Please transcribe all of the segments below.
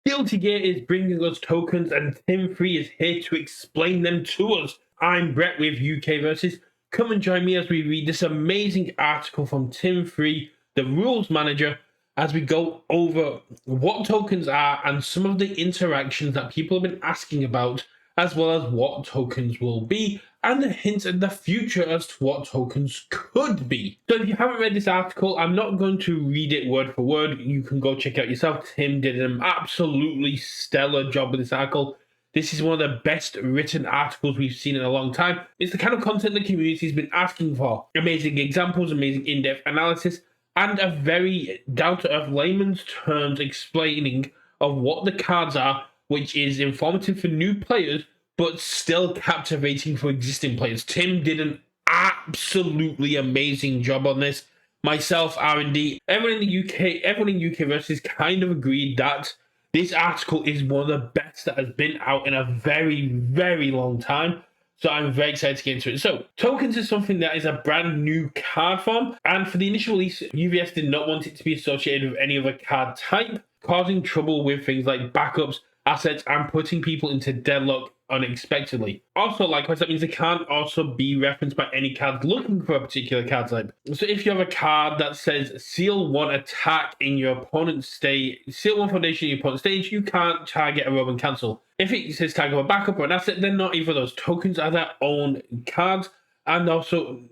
Guilty Gear is bringing us tokens, and Tim Frie is here to explain them to us. I'm Brett with Universus. Come and join me as we read this amazing article from Tim Frie, the rules manager, as we go over what tokens are and some of the interactions that people have been asking about, as well as what tokens will be, and a hint at the future as to what tokens could be. So if you haven't read this article, I'm not going to read it word for word. You can go check it out yourself. Tim did an absolutely stellar job with this article. This is one of the best written articles we've seen in a long time. It's the kind of content the community's been asking for. Amazing examples, amazing in-depth analysis, and a very down-to-earth layman's terms explaining of what the cards are, which is informative for new players, but still captivating for existing players. Tim did an absolutely amazing job on this. Myself, R&D, everyone in Universus kind of agreed that this article is one of the best that has been out in a very, very long time. So I'm very excited to get into it. So tokens is something that is a brand new card form. And for the initial release, UVS did not want it to be associated with any other card type, causing trouble with things like backups, assets, and putting people into deadlock unexpectedly. Also, likewise, that means it can't also be referenced by any cards looking for a particular card type. So if you have a card that says seal 1 attack in your opponent's stage, seal 1 foundation in your opponent's stage, you can't target a roam and cancel. If it says target a backup or an asset, then not either of those. Tokens are their own cards, and also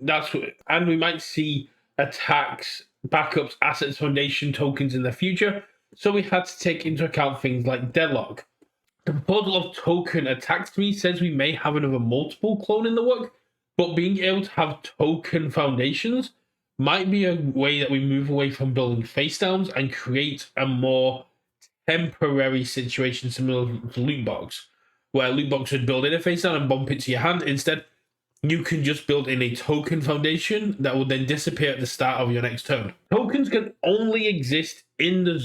and we might see attacks, backups, assets, foundation tokens in the future. So we had to take into account things like deadlock. The proposal of token attacks to me says we may have another multiple clone in the work, but being able to have token foundations might be a way that we move away from building face downs and create a more temporary situation similar to loot box, where loot box would build in a face down and bump it to your hand. Instead, you can just build in a token foundation that will then disappear at the start of your next turn. Tokens can only exist in the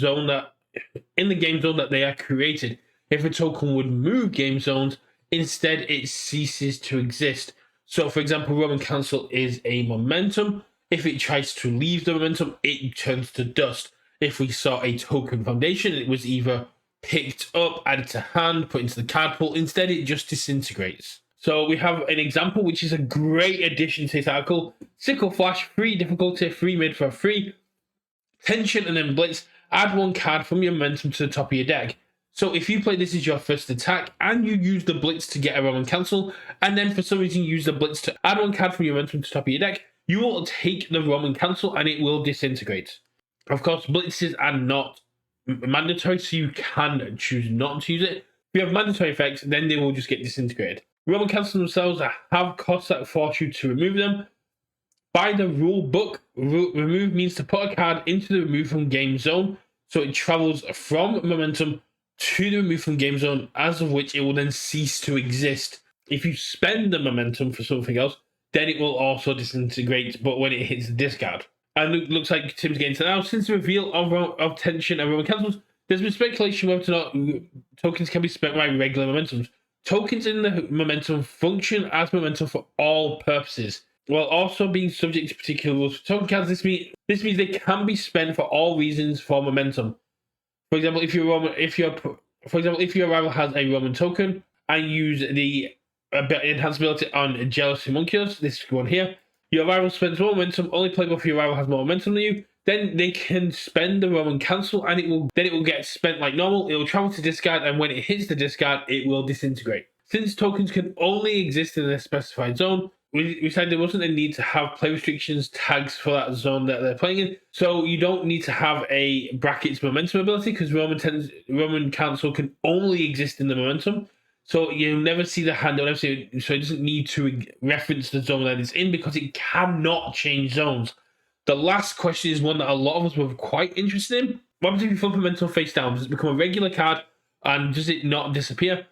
game zone that they are created. If a token would move game zones, instead it ceases to exist. So for example, roam and cancel is a momentum. If it tries to leave the momentum, it turns to dust. If we saw a token foundation, it was either picked up, added to hand, put into the card pool. Instead, it just disintegrates. So we have an example, which is a great addition to this article. Sickle Flash, 3 difficulty, 3 mid for 3. Tension and then Blitz. Add 1 card from your momentum to the top of your deck. So if you play this as your first attack and you use the Blitz to get a roam and cancel, and then for some reason you use the Blitz to add 1 card from your momentum to the top of your deck, you will take the roam and cancel and it will disintegrate. Of course, Blitzes are not mandatory, so you can choose not to use it. If you have mandatory effects, then they will just get disintegrated. Roam and cancel themselves have costs that force you to remove them. By the rule book, remove means to put a card into the remove from game zone, so it travels from momentum to the remove from game zone, as of which it will then cease to exist. If you spend the momentum for something else, then it will also disintegrate, but when it hits the discard. And it looks like Tim's getting to now. Since the reveal of tension and roam and cancels, there's been speculation whether or not tokens can be spent by regular momentums. Tokens in the momentum function as momentum for all purposes, while also being subject to particular rules for token cards. This means they can be spent for all reasons for momentum. For example, if your rival has a Roman token and use the enhanced ability on Jealous Homunculus, this one here, your rival spends more momentum, only playable if your rival has more momentum than you, then they can spend the Roman cancel and it will get spent like normal. It will travel to discard, and when it hits the discard, it will disintegrate. Since tokens can only exist in a specified zone, we decided there wasn't a need to have play restrictions tags for that zone that they're playing in. So you don't need to have a brackets momentum ability, because Roman cancel can only exist in the momentum. So you'll never see the hand, so it doesn't need to reference the zone that it's in, because it cannot change zones. The last question is one that a lot of us were quite interested in. What happens if you flip momentum face down? Does it become a regular card, and does it not disappear?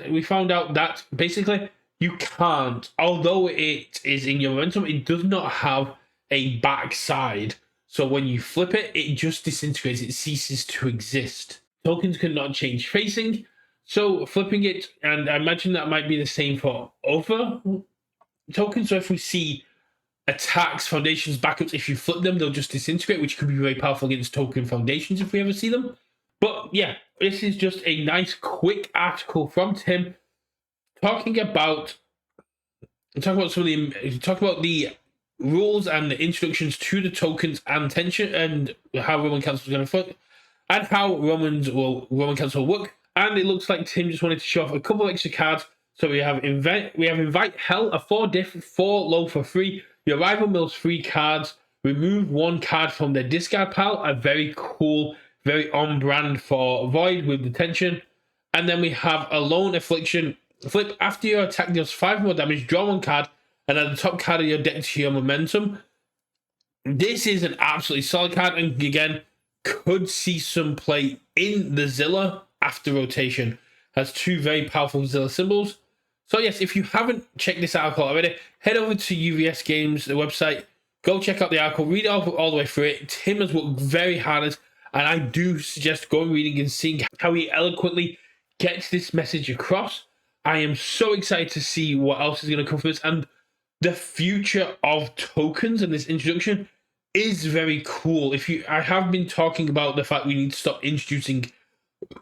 We found out that basically you can't. Although it is in your momentum, it does not have a backside. So when you flip it, it just disintegrates. It ceases to exist. Tokens cannot change facing. So flipping it, and I imagine that might be the same for other tokens. So if we see attacks, foundations, backups, if you flip them, they'll just disintegrate, which could be very powerful against token foundations if we ever see them. But yeah, this is just a nice, quick article from Tim talking about the rules and the introductions to the tokens and tension and how Roman Council is going to foot and how Roman Council will work. And it looks like Tim just wanted to show off a couple of extra cards. So we have Invite Hell, a 4 low for free. Your rival mills 3 cards. Remove 1 card from their discard pile. A very cool, very on brand for Void with the tension. And then we have a Lone Affliction. Flip after your attack deals 5 more damage, draw 1 card, and add the top card of your deck to your momentum. This is an absolutely solid card, and again, could see some play in the Zilla after rotation. Has 2 very powerful Zilla symbols. So yes, if you haven't checked this article already, head over to UVS Games, the website. Go check out the article, read it all the way through it. Tim has worked very hard, and I do suggest going reading and seeing how he eloquently gets this message across. I am so excited to see what else is going to come from this, and the future of tokens and this introduction is very cool. I have been talking about the fact we need to stop introducing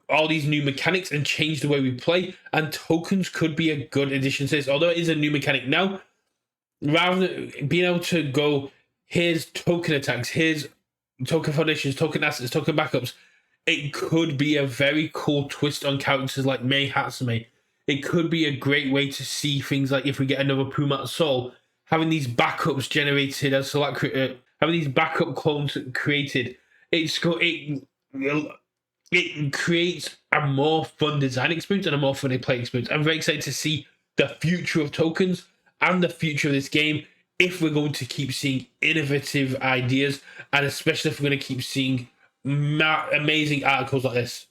all these new mechanics and change the way we play, and tokens could be a good addition to this. Although it is a new mechanic now, rather than being able to go, here's token attacks, here's token foundations, token assets, token backups, it could be a very cool twist on characters like Mei Hatsume. It could be a great way to see things like if we get another Pumat Soul, having these backups generated as having these backup clones created. It creates a more fun design experience and a more fun play experience. I'm very excited to see the future of tokens and the future of this game if we're going to keep seeing innovative ideas, and especially if we're going to keep seeing amazing articles like this.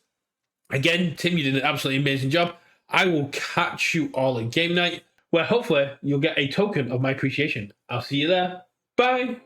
Again, Tim, you did an absolutely amazing job. I will catch you all at game night, where hopefully you'll get a token of my appreciation. I'll see you there. Bye.